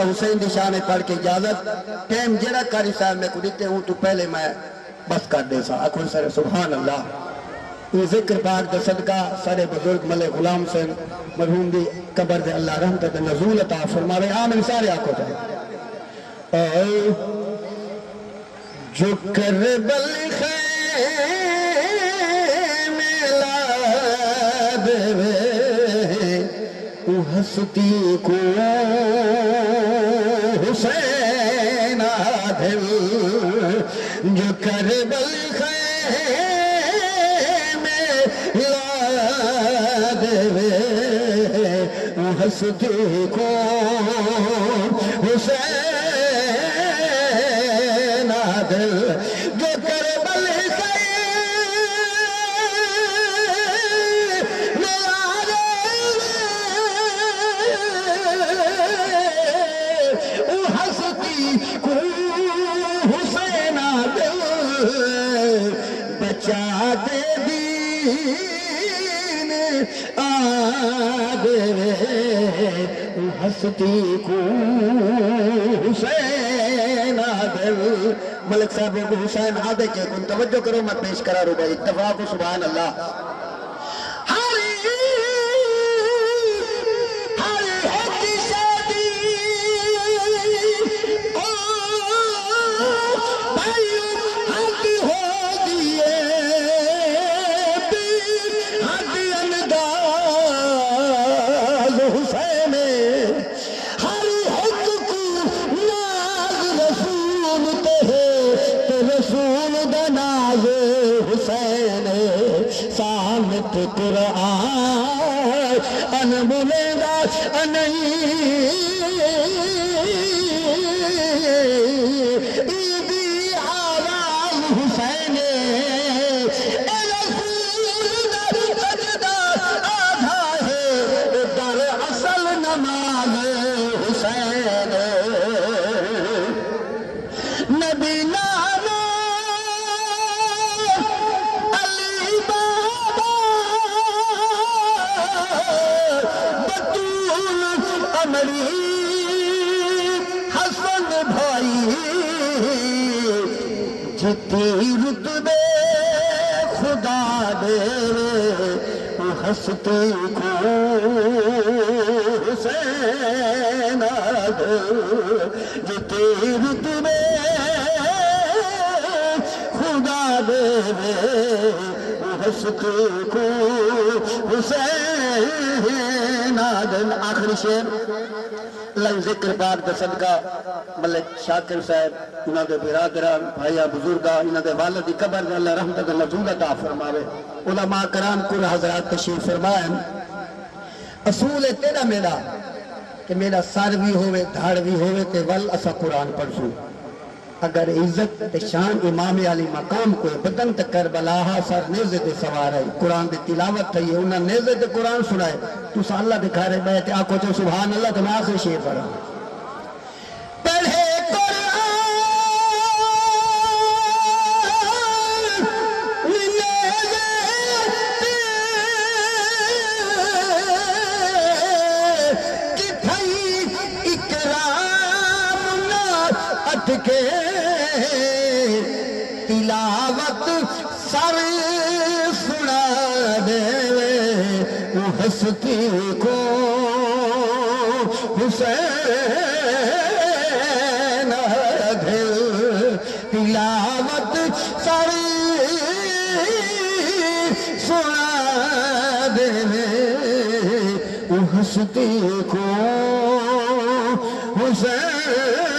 حسین دی شان پڑھ کے اجازت ٹائم جڑا قاری صاحب میں کو دیتے ہوں تو پہلے میں بس کر دے سا اکھن سر سبحان اللہ یہ ذکر پاک دا صدقہ سارے بزرگ ملک غلام حسین مرحوم دی قبر دے اللہ رحمت دے نزول عطا فرماوے آمین سارے آنکھوں جائے جو کربل خیم لاد وے ہستی کو حسین آدھل جو کربل خیم لاد وے ہستی کو حسین آدھل جو کربل بچا دے دین آدھے ہستی کو حسین آدھے ملک صاحب کو حسین آدھے کے کن توجہ کرو میں پیش کرا رو بھائی اتفاق و سبحان اللہ قرآن بولے گا نہیں عیدی آواز حسین رسول سجدہ آدھا ہے در اصل نماز حسین نبی حسن بھائی جتی رتبے خدا دے ہستی کو حسین آدھے جتی رتبے خدا دے ہستی کو حسین آدھے آخری شعر اللہ ذکر پاک دا صدقہ ملک شاکر صاحب انہاں دے برادران بھائیہ بزرگاں انہاں دے والد دی قبر دے اللہ رحمت دے نزول عطا فرماوے علماء کرام کل حضرات تشریف فرمائیں اصول تیرا میرا کہ میرا سر بھی ہوئے دھاڑ بھی ہوئے تے ول اسا قرآن پڑھسوں اگر عزت تے شان امام علی مقام کوئی بدن تے کربلاہا سر نیزے تے سوار ہے قرآن دے تلاوت تھی انہاں نیزے تے قرآن سنائے تو سا اللہ دکھا رہے بیٹھے آنکھوں چو سبحان اللہ تو میں آخر شیئر پڑھا پڑھے کے تلاوت سر سنا دے ہستی کو حسین آدھے تلاوت سر سنا دے ہستی کو حسین